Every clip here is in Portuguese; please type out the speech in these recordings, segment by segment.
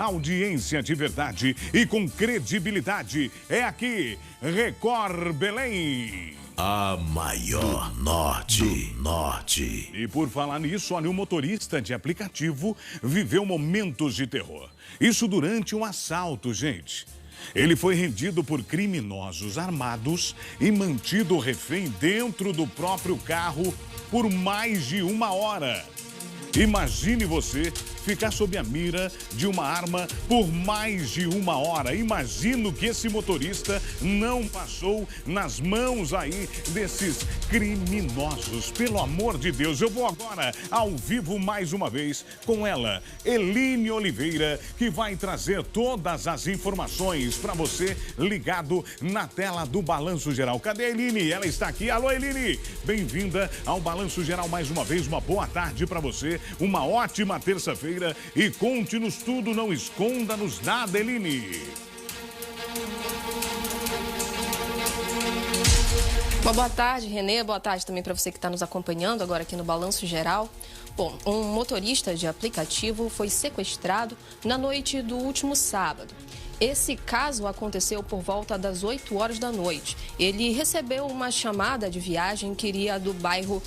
audiência de verdade e com credibilidade. É aqui, Record Belém. A maior do norte. E por falar nisso, olha, um motorista de aplicativo viveu momentos de terror. Isso durante um assalto, gente. Ele foi rendido por criminosos armados e mantido refém dentro do próprio carro por mais de 1 hora. Imagine você ficar sob a mira de uma arma por mais de 1 hora. Imagino que esse motorista não passou nas mãos aí desses criminosos. Pelo amor de Deus, eu vou agora ao vivo mais uma vez com ela, Eline Oliveira, que vai trazer todas as informações para você ligado na tela do Balanço Geral. Cadê a Eline? Ela está aqui. Alô, Eline! Bem-vinda ao Balanço Geral mais uma vez. Uma boa tarde para você. Uma ótima terça-feira e conte-nos tudo, não esconda-nos nada, Eline. Uma boa tarde, Renê. Boa tarde também para você que está nos acompanhando agora aqui no Balanço Geral. Bom, um motorista de aplicativo foi sequestrado na noite do último sábado. Esse caso aconteceu por volta das 8 horas da noite. Ele recebeu uma chamada de viagem que iria do bairro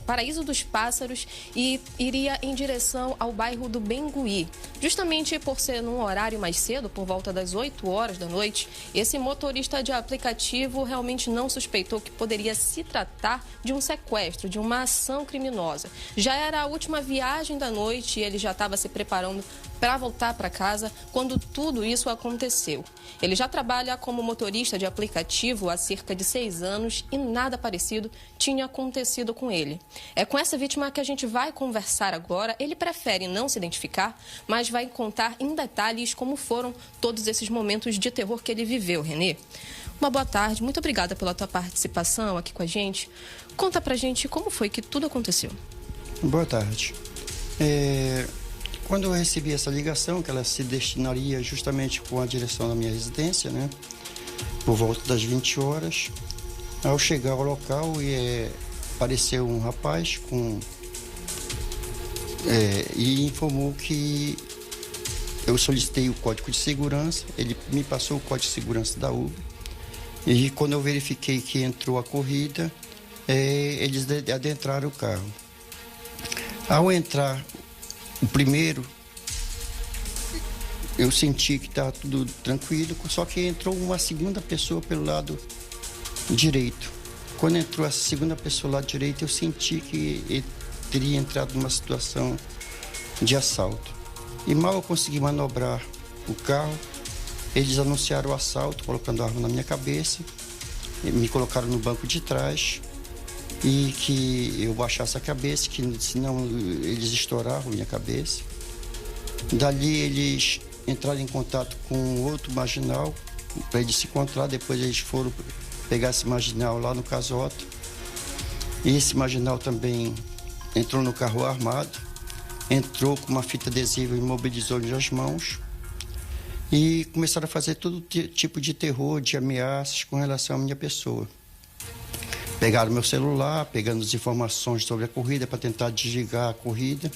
Paraíso dos Pássaros e iria em direção ao bairro do Bengui. Justamente por ser num horário mais cedo, por volta das 8 horas da noite, esse motorista de aplicativo realmente não suspeitou que poderia se tratar de um sequestro, de uma ação criminosa. Já era a última viagem da noite e ele já estava se preparando para voltar para casa quando tudo isso aconteceu. Ele já trabalha como motorista de aplicativo há cerca de 6 anos e nada parecido tinha acontecido com ele. É com essa vítima que a gente vai conversar agora. Ele prefere não se identificar, mas vai contar em detalhes como foram todos esses momentos de terror que ele viveu, Renê. Uma boa tarde, muito obrigada pela tua participação aqui com a gente. Conta pra gente como foi que tudo aconteceu. Boa tarde. Quando eu recebi essa ligação, que ela se destinaria justamente com a direção da minha residência, né? Por volta das 20 horas, ao chegar ao local, apareceu um rapaz e informou que eu solicitei o código de segurança, ele me passou o código de segurança da Uber, e quando eu verifiquei que entrou a corrida, eles adentraram o carro. Ao entrar o primeiro, eu senti que estava tudo tranquilo, só que entrou uma segunda pessoa pelo lado direito. Quando entrou essa segunda pessoa do lado direito, eu senti que ele teria entrado numa situação de assalto. E mal eu consegui manobrar o carro, eles anunciaram o assalto, colocando a arma na minha cabeça, me colocaram no banco de trás e que eu baixasse a cabeça, que senão eles estouravam minha cabeça. Dali eles entraram em contato com outro marginal para eles se encontrar. Depois eles foram pegar esse marginal lá no Casota. E esse marginal também entrou no carro armado, entrou com uma fita adesiva e imobilizou-lhe as mãos. E começaram a fazer todo tipo de terror, de ameaças com relação à minha pessoa. Pegaram meu celular, pegando as informações sobre a corrida para tentar desligar a corrida.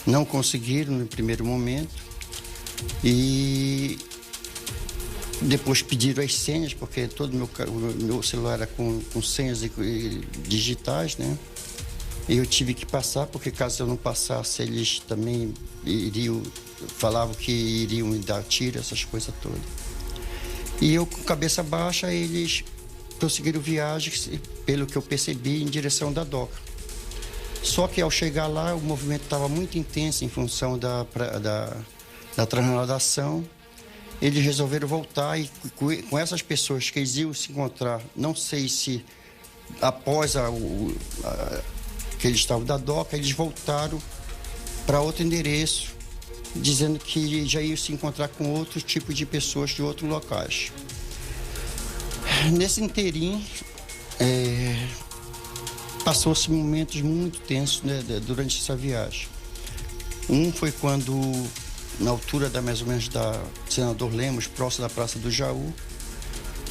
Não conseguiram no primeiro momento. E depois pediram as senhas, porque todo o meu celular era com senhas digitais, né? E eu tive que passar, porque caso eu não passasse, eles também falavam que iriam me dar tiro, essas coisas todas. E eu, com cabeça baixa, eles prosseguiram viagem, pelo que eu percebi, em direção da Doca. Só que ao chegar lá, o movimento estava muito intenso em função da transladação. Eles resolveram voltar e com essas pessoas que eles iam se encontrar, não sei se após que eles estavam da Doca, eles voltaram para outro endereço, dizendo que já iam se encontrar com outro tipo de pessoas de outros locais. Nesse inteirinho, passou-se momentos muito tensos, né, durante essa viagem. Um foi quando, na altura mais ou menos da Senador Lemos, próximo da Praça do Jaú,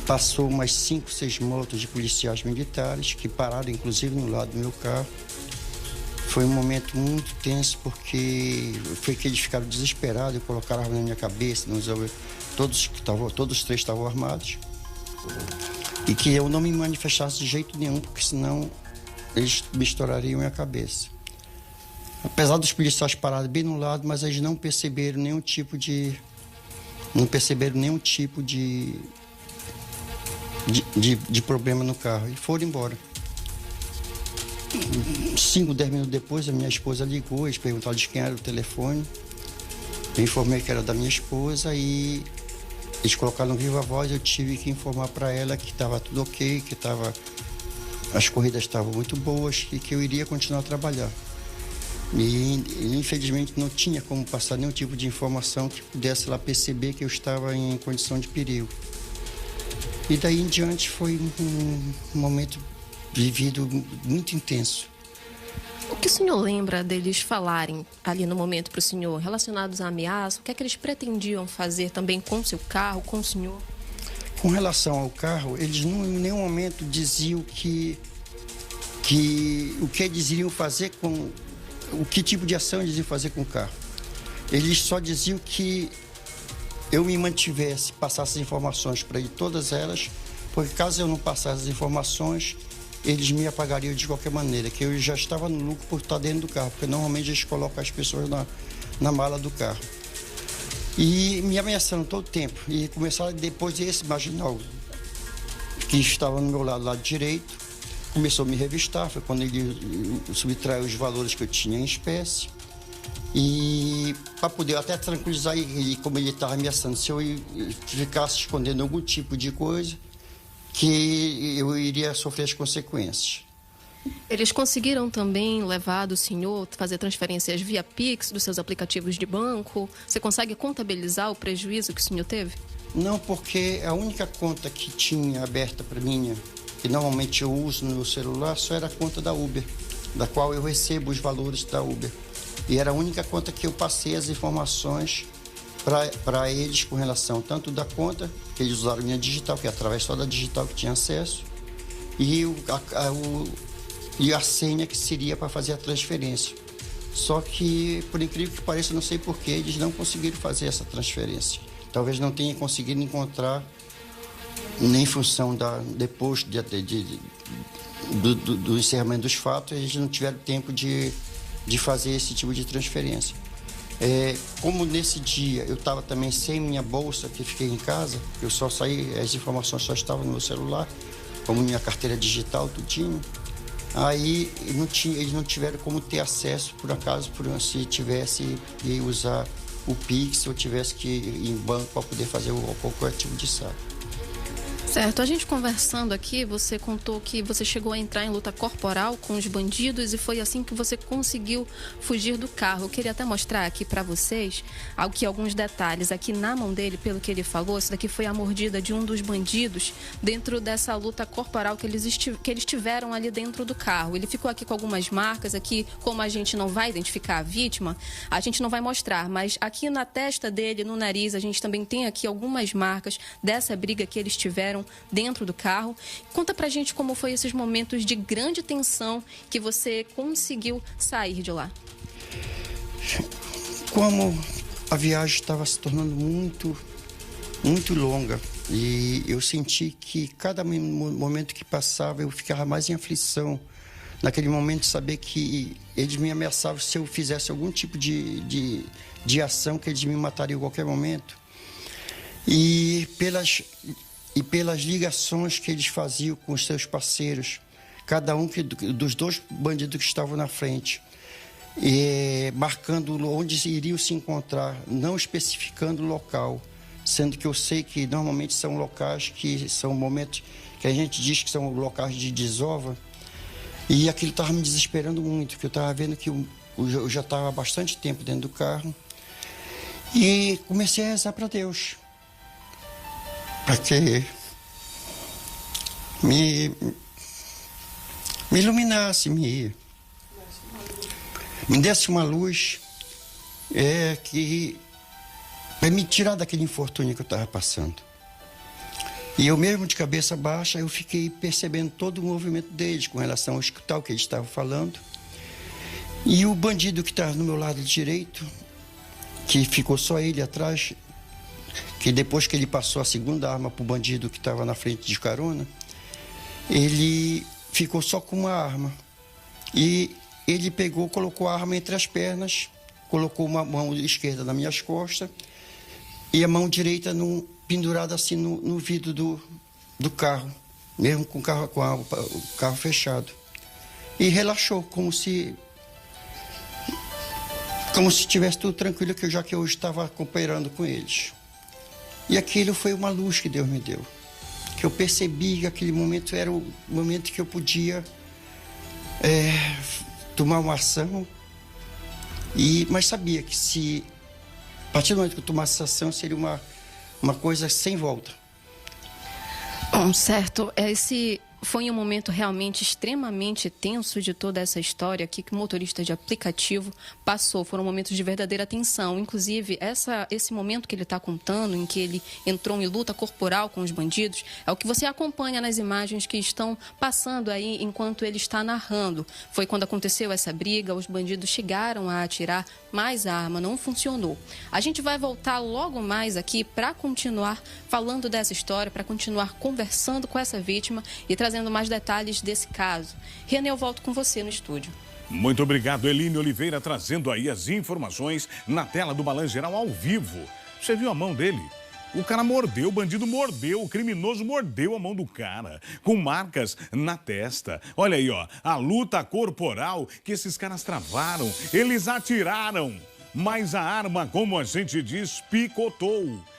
passou umas 5, 6 motos de policiais militares que pararam, inclusive, no lado do meu carro. Foi um momento muito tenso, porque foi que eles ficaram desesperados e colocaram a arma na minha cabeça. Todos os três estavam armados. E que eu não me manifestasse de jeito nenhum, porque senão eles me estourariam a minha cabeça. Apesar dos policiais pararem bem no lado, mas eles não perceberam nenhum tipo de problema no carro e foram embora. 5, 10 minutos depois, a minha esposa ligou, eles perguntaram de quem era o telefone. Eu informei que era da minha esposa e eles colocaram no viva voz. Eu tive que informar para ela que estava tudo ok, que as corridas estavam muito boas e que eu iria continuar a trabalhar. E infelizmente não tinha como passar nenhum tipo de informação que pudesse lá perceber que eu estava em condição de perigo. E daí em diante foi um momento vivido muito intenso. O que o senhor lembra deles falarem ali no momento para o senhor, relacionados à ameaça? O que é que eles pretendiam fazer também com o seu carro, com o senhor? Com relação ao carro, eles em nenhum momento diziam que o que eles iriam fazer com... O que tipo de ação eles iam fazer com o carro. Eles só diziam que eu me mantivesse, passasse as informações para ele, todas elas, porque caso eu não passasse as informações, eles me apagariam de qualquer maneira, que eu já estava no lucro por estar dentro do carro, porque normalmente eles colocam as pessoas na mala do carro. E me ameaçando todo o tempo. E começaram depois desse marginal que estava no meu lado direito, começou a me revistar, foi quando ele subtraiu os valores que eu tinha em espécie. E para poder até tranquilizar ele, como ele estava ameaçando, se eu ficasse escondendo algum tipo de coisa, que eu iria sofrer as consequências. Eles conseguiram também levar do senhor, fazer transferências via Pix dos seus aplicativos de banco? Você consegue contabilizar o prejuízo que o senhor teve? Não, porque a única conta que tinha aberta para mim, que normalmente eu uso no meu celular, só era a conta da Uber, da qual eu recebo os valores da Uber. E era a única conta que eu passei as informações para eles com relação tanto da conta, que eles usaram minha digital, que é através só da digital que tinha acesso, e a senha que seria para fazer a transferência. Só que, por incrível que pareça, não sei porquê, eles não conseguiram fazer essa transferência. Talvez não tenham conseguido encontrar, nem em função depois do encerramento dos fatos, eles não tiveram tempo de fazer esse tipo de transferência. Como nesse dia eu estava também sem minha bolsa, que fiquei em casa, eu só saí, as informações só estavam no meu celular, como minha carteira digital, tudinho. Aí eles não tiveram como ter acesso, por acaso, se tivesse que usar o Pix ou tivesse que ir em banco para poder fazer qualquer tipo de saque. Certo, a gente conversando aqui, você contou que você chegou a entrar em luta corporal com os bandidos e foi assim que você conseguiu fugir do carro. Eu queria até mostrar aqui para vocês alguns detalhes. Aqui na mão dele, pelo que ele falou, isso daqui foi a mordida de um dos bandidos dentro dessa luta corporal que eles tiveram ali dentro do carro. Ele ficou aqui com algumas marcas, aqui como a gente não vai identificar a vítima, a gente não vai mostrar, mas aqui na testa dele, no nariz, a gente também tem aqui algumas marcas dessa briga que eles tiveram dentro do carro. Conta pra gente como foi esses momentos de grande tensão que você conseguiu sair de lá. Como a viagem estava se tornando muito, muito longa e eu senti que cada momento que passava eu ficava mais em aflição. Naquele momento, saber que eles me ameaçavam se eu fizesse algum tipo de ação, que eles me matariam a qualquer momento. E pelas ligações que eles faziam com os seus parceiros, cada um dos dois bandidos que estavam na frente, marcando onde iriam se encontrar, não especificando o local, sendo que eu sei que normalmente são locais que são momentos que a gente diz que são locais de desova, e aquilo estava me desesperando muito, porque eu estava vendo que eu já estava há bastante tempo dentro do carro, e comecei a rezar para Deus, para que me iluminasse, me desse uma luz para me tirar daquele infortúnio que eu estava passando. E eu mesmo de cabeça baixa, eu fiquei percebendo todo o movimento deles com relação a escutar o que eles estavam falando. E o bandido que estava no meu lado direito, que ficou só ele atrás, que depois que ele passou a segunda arma para o bandido que estava na frente de carona, ele ficou só com uma arma. E ele pegou, colocou a arma entre as pernas, colocou uma mão esquerda nas minhas costas e a mão direita pendurada assim no vidro do carro, mesmo com o carro fechado. E relaxou, como se tivesse tudo tranquilo, já que eu estava cooperando com eles. E aquilo foi uma luz que Deus me deu. Que eu percebi que aquele momento era o momento que eu podia tomar uma ação. Mas sabia que a partir do momento que eu tomasse essa ação, seria uma coisa sem volta. Bom, certo. Esse foi um momento realmente extremamente tenso de toda essa história aqui que o motorista de aplicativo passou. Foram momentos de verdadeira tensão. Inclusive, esse momento que ele está contando, em que ele entrou em luta corporal com os bandidos, é o que você acompanha nas imagens que estão passando aí enquanto ele está narrando. Foi quando aconteceu essa briga, os bandidos chegaram a atirar, mas a arma não funcionou. A gente vai voltar logo mais aqui para continuar falando dessa história, para continuar conversando com essa vítima e trazendo mais detalhes desse caso. Renê, eu volto com você no estúdio. Muito obrigado, Eline Oliveira, trazendo aí as informações na tela do Balanço Geral ao vivo. Você viu a mão dele? O cara mordeu, o bandido mordeu, o criminoso mordeu a mão do cara, com marcas na testa. Olha aí, ó, a luta corporal que esses caras travaram, eles atiraram, mas a arma, como a gente diz, picotou.